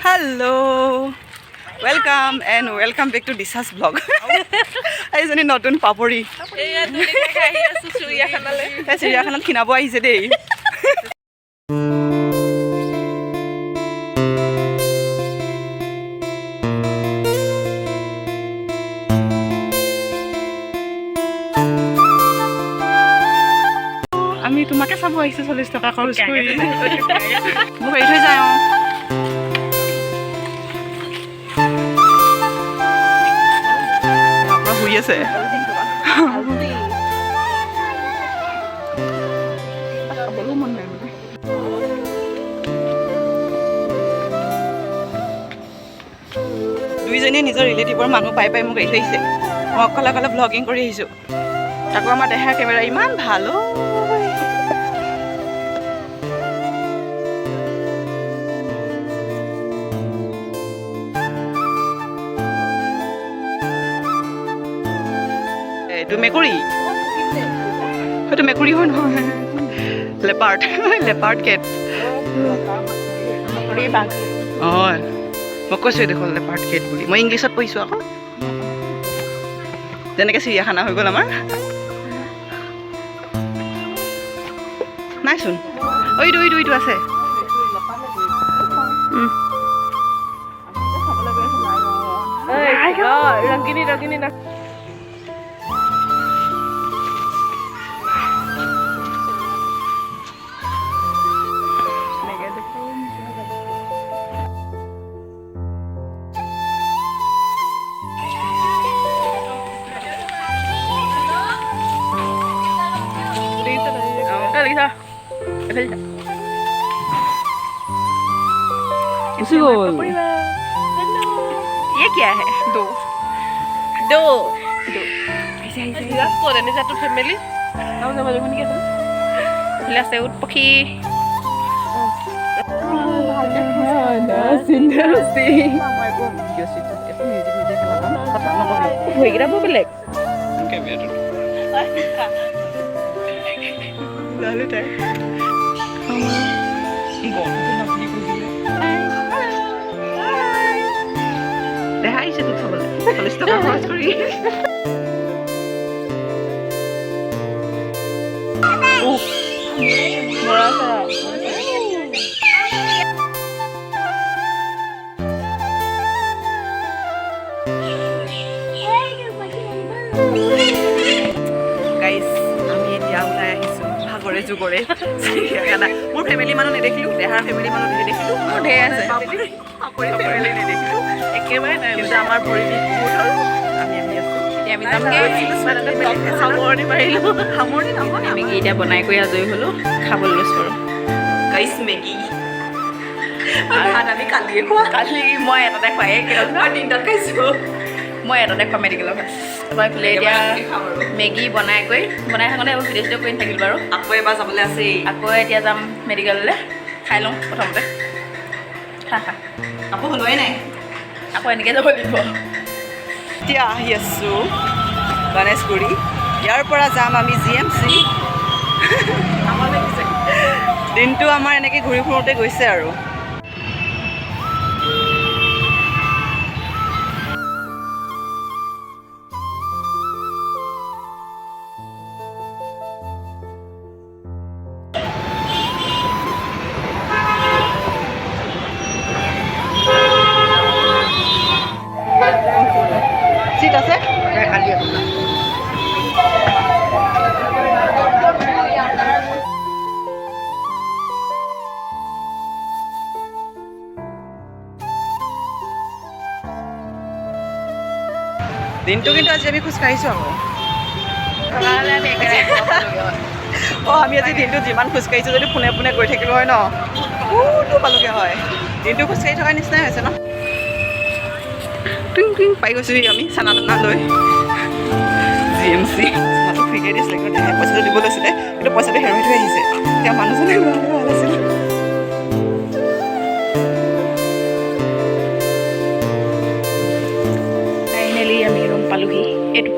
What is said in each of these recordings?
Hello, welcome and welcome back to Disha's vlog. এইজনী নতুন পাপৰি চিৰিয়াখানাত কিনাব আহিছে দেই। আমি তোমাকে চাব আহিছোঁ 40 টকা খৰচ কৰি মোক এৰি থৈ যায়। শুই আছে দুইজনীয়ে নিজৰ ৰিলেটিভৰ মানুহ পাই পাই মোক এৰি থৈ আহিছে। মই অকলে অকলে ভ্লগিং কৰি আহিছোঁ। তাকো আমাৰ দেহাৰ কেমেৰা ইমান ভাল। এইটো মেকুৰী, হয়তো মেকুৰী হয় নহয়, লেপাৰ্ড লেপাৰ্ড কেট। হয় মই কৈছোঁ দেখোন লেপাৰ্ড কেট বুলি। মই ইংলিছত পঢ়িছোঁ আকৌ। যেনেকৈ চিৰিয়াখানা হৈ গ'ল আমাৰ। নাইচোন এইটো আছে। ৰংগিনী ये क्या है? दो फैमिली सेउट पक्षी बेलेग দেখা আহিছে তোক চাবলৈ 40 টকা খৰচ কৰি। গাইজ আমি এতিয়া ওলাই আহিছোঁ ভাগৰে যুগৰে চিৰিয়াখানা। মোৰ ফেমিলি মানুহ নেদেখিলোঁ, দেহাৰ ফেমিলি মানুহ নেদেখিলোঁ, মোৰ ঢেৰ আছে ফেমিলি নেদেখিলোঁ একেবাৰে নাই। কিন্তু আমাৰ ভৰি বিষ বহুত হ'ল। আমি সামৰণি মাৰিলোঁ। সামৰণি নহয়, আমি এতিয়া বনাই কৰি আজৰি হ'লোঁ, খাবলৈ লৈছোঁ আৰু গাইজ মেগী। আমি কালি মই এটাতে খুৱাই মই 3টাত খাইছোঁ। মই এটাতে খোৱা মেডিকেলৰ তাৰপৰা এইফালে এতিয়া মেগী বনাই থাকোঁতে আকৌ ভিডিঅ' চিডিঅ' কৰি থাকিলোঁ বাৰু। আকৌ এবাৰ যাবলৈ আছেই। আকৌ এতিয়া যাম মেডিকেললৈ, খাই লওঁ প্ৰথমতে। আকৌ শুনোৱাই নাই, আকৌ এনেকৈ যাব লাগিব। এতিয়া আহি আছোঁ গণেশগুৰি। ইয়াৰ পৰা যাম আমি GMC। দিনটো আমাৰ এনেকৈ ঘূৰি ফুৰোঁতে গৈছে আৰু। চিট আছে খালি আছে। দিনটো কিন্তু আজি আমি খোজকাঢ়িছোঁ আকৌ। আমি আজি দিনটো যিমান খোজকাঢ়িছোঁ যদি পোনে পোনে গৈ থাকিলোঁ হয় ন, বহুতো পালোগৈ হয়। দিনটো খোজকাঢ়ি থকাৰ নিচিনাই হৈছে ন। টুইং পাই গৈছোঁহি আমি চানা টানা লৈ GMC। মাত্ৰ ফ্ৰীকৈ দিছিলে, কিন্তু পইচাটো দিব লৈছিলে, কিন্তু পইচাটো হেৰুৱাই থৈ আহিছে। এতিয়া মানুহজনে ভাল আছিল। ফাইনেলি আমি ৰুম পালোহি। এইটো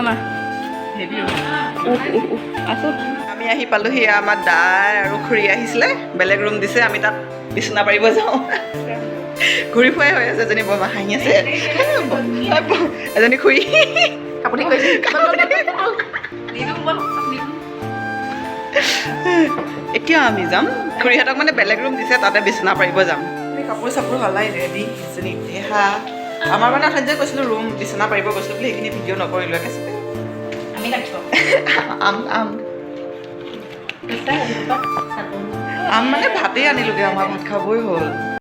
মা আছোঁ। আমি আহি পালোহি আমাৰ দাই আৰু খুৰী আহিছিলে বেলেগ ৰুম দিছে আমি তাত বিচনা পাৰিব যাওঁ ঘূৰি ফুৰাই হৈ আছে এজনী বৰমা হাঁহি আছে এজনী খুৰী কাপোৰ কৈছে এতিয়া আমি যাম খুৰীহঁতক মানে বেলেগ ৰুম দিছে তাতে বিচনা পাৰিব যাম আমি কাপোৰ চাপোৰ সলাই ৰেডি এজনী দেহা আমাৰ মানে অথনি যে কৈছিলোঁ ৰুম বিচনা পাৰিব গৈছিলোঁ বুলি সেইখিনি ভিডিঅ' নকৰিলোঁ একেবাৰে আমি কাটিব আম আম আম মানে ভাতেই আনিলোগৈ আমাৰ ভাত খাবই হ'ল